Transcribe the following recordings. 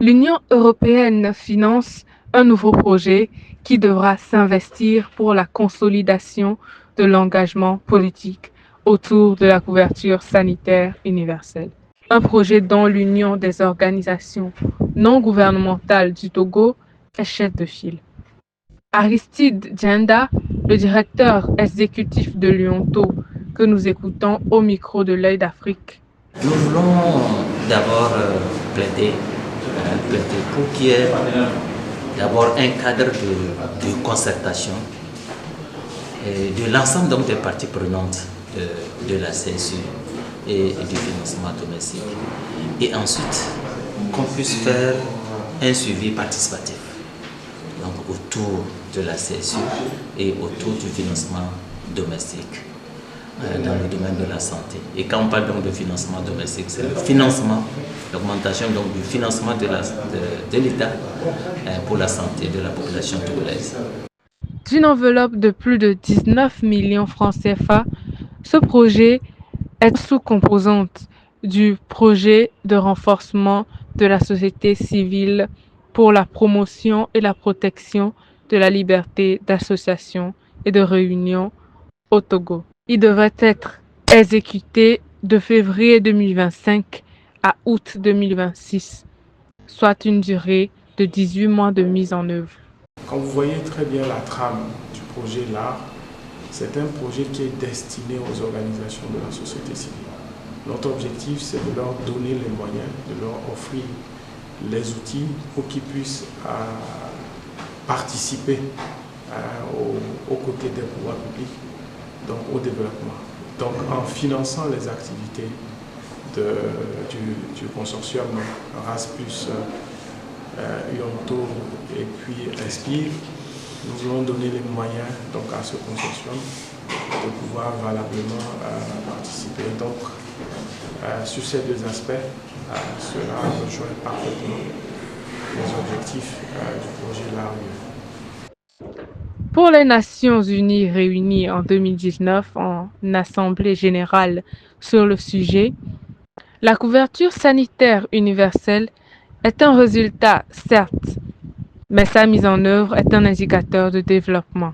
L'Union européenne finance un nouveau projet qui devra s'investir pour la consolidation de l'engagement politique autour de la couverture sanitaire universelle. Un projet dont l'Union des organisations non gouvernementales du Togo est chef de file. Aristide Djenda, le directeur exécutif de l'UNTO, que nous écoutons au micro de l'œil d'Afrique. Nous voulons d'abord plaider pour qu'il y ait d'abord un cadre de concertation et de l'ensemble donc des parties prenantes de la CSU et du financement domestique. Et ensuite, qu'on puisse faire un suivi participatif donc autour de la CSU et autour du financement domestique dans le domaine de la santé. Et quand on parle donc de financement domestique, c'est le financement, l'augmentation donc du financement de l'État pour la santé de la population togolaise. D'une enveloppe de plus de 19 millions francs CFA, ce projet est sous-composante du projet de renforcement de la société civile pour la promotion et la protection de la liberté d'association et de réunion au Togo. Il devrait être exécuté de février 2025 à août 2026, soit une durée de 18 mois de mise en œuvre. Quand vous voyez très bien la trame du projet LAR, c'est un projet qui est destiné aux organisations de la société civile. Notre objectif, c'est de leur donner les moyens, de leur offrir les outils pour qu'ils puissent participer aux côtés des pouvoirs publics, donc au développement. Donc en finançant les activités du consortium RAS plus UNTO et puis Inspire, nous voulons donner les moyens donc, à ce consortium de pouvoir valablement participer. Donc, sur ces deux aspects, cela rejoint parfaitement les objectifs du projet LARUE. Pour les Nations Unies réunies en 2019 en Assemblée générale sur le sujet, la couverture sanitaire universelle est un résultat, certes, mais sa mise en œuvre est un indicateur de développement.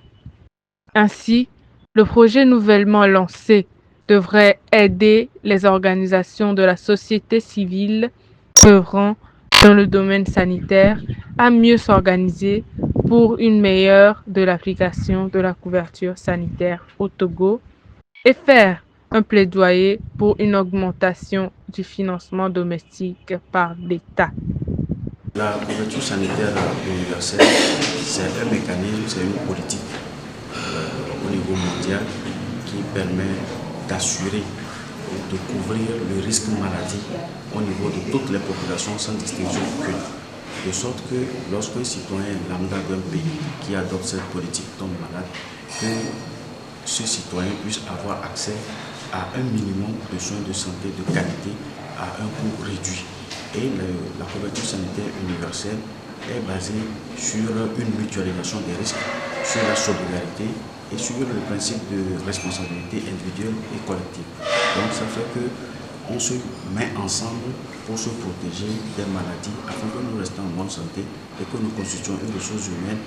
Ainsi, le projet nouvellement lancé devrait aider les organisations de la société civile œuvrant dans le domaine sanitaire à mieux s'organiser pour une meilleure de l'application de la couverture sanitaire au Togo et faire un plaidoyer pour une augmentation du financement domestique par l'État. La couverture sanitaire universelle, c'est un mécanisme, c'est une politique au niveau mondial qui permet d'assurer et de couvrir le risque maladie au niveau de toutes les populations sans distinction aucune. De sorte que lorsqu'un citoyen lambda d'un pays qui adopte cette politique tombe malade, que ce citoyen puisse avoir accès à un minimum de soins de santé de qualité à un coût réduit. Et la couverture sanitaire universelle est basée sur une mutualisation des risques, sur la solidarité et sur le principe de responsabilité individuelle et collective. Donc ça fait qu'on se met ensemble pour se protéger des maladies afin que nous restions en bonne santé et que nous constituions une ressource humaine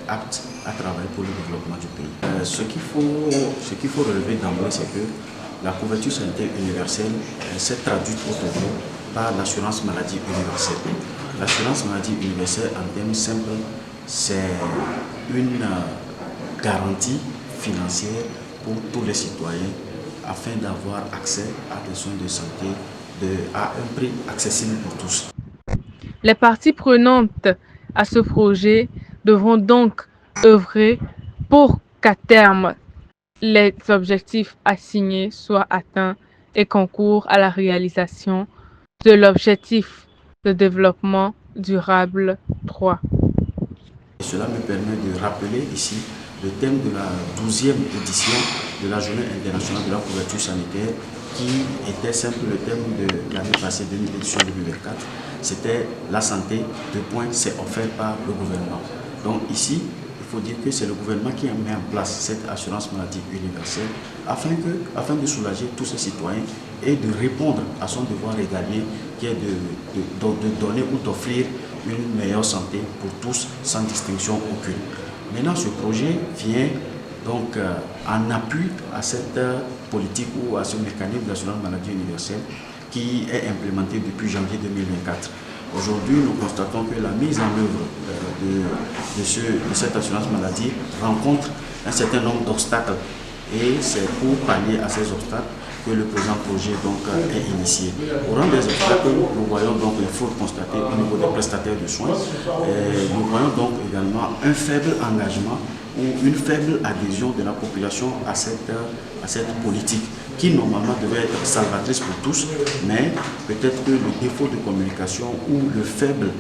apte à travailler pour le développement du pays. Ce qu'il faut relever d'emblée, c'est que la couverture sanitaire universelle s'est traduite au Togo par l'assurance maladie universelle. L'assurance maladie universelle, en termes simples, c'est une garantie financière pour tous les citoyens afin d'avoir accès à des soins de santé à un prix accessible pour tous. Les parties prenantes à ce projet devront donc œuvrer pour qu'à terme, les objectifs assignés soient atteints et concourent à la réalisation de l'objectif de développement durable 3. Cela me permet de rappeler ici le thème de la 12e édition de la Journée internationale de la couverture sanitaire qui était simple le thème de l'année passée, l'édition 2024. C'était la santé, c'est offert par le gouvernement. Donc ici, il faut dire que c'est le gouvernement qui a mis en place cette assurance maladie universelle afin de soulager tous ces citoyens et de répondre à son devoir régalien qui est de donner ou d'offrir une meilleure santé pour tous sans distinction aucune. Maintenant, ce projet vient donc en appui à cette politique ou à ce mécanisme de l'assurance maladie universelle qui est implémenté depuis janvier 2024. Aujourd'hui, nous constatons que la mise en œuvre de cette assurance maladie rencontre un certain nombre d'obstacles et c'est pour pallier à ces obstacles que le présent projet donc, est initié. Au rang des obstacles, nous voyons donc les fraudes constatées au niveau des prestataires de soins. Et nous voyons donc également un faible engagement ou une faible adhésion de la population à cette politique qui normalement devait être salvatrice pour tous, mais peut-être que le défaut de communication ou le faible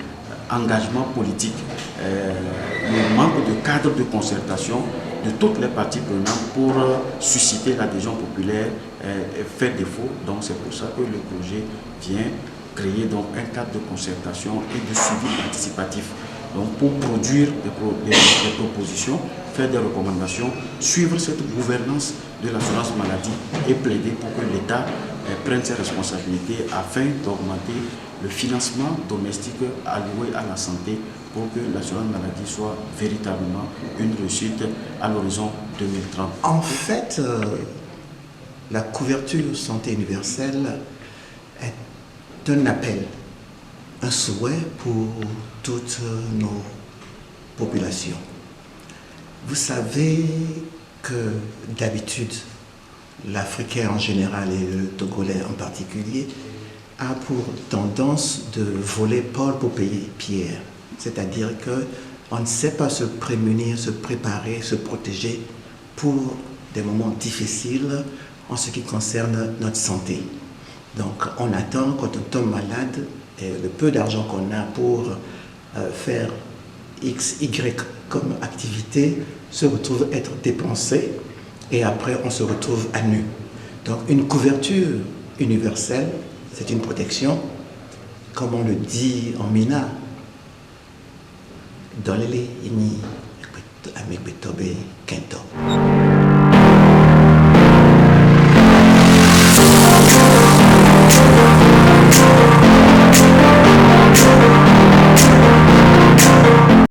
engagement politique, le manque de cadre de concertation de toutes les parties prenantes pour susciter l'adhésion populaire fait défaut. Donc c'est pour ça que le projet vient créer donc un cadre de concertation et de suivi participatif. Donc pour produire des propositions, faire des recommandations, suivre cette gouvernance de l'assurance maladie et plaider pour que l'État prenne ses responsabilités afin d'augmenter le financement domestique alloué à la santé pour que l'assurance maladie soit véritablement une réussite à l'horizon 2030. En fait, la couverture santé universelle est un appel, un souhait pour toutes nos populations. Vous savez que d'habitude, l'Africain en général et le Togolais en particulier a pour tendance de voler Paul pour payer Pierre. C'est-à-dire qu'on ne sait pas se prémunir, se préparer, se protéger pour des moments difficiles en ce qui concerne notre santé. Donc on attend quand on tombe malade et le peu d'argent qu'on a pour faire X, Y comme activité se retrouve être dépensé et après on se retrouve à nu. Donc une couverture universelle, c'est une protection, comme on le dit en Mina, dans les lignes, avec Betobe Kento.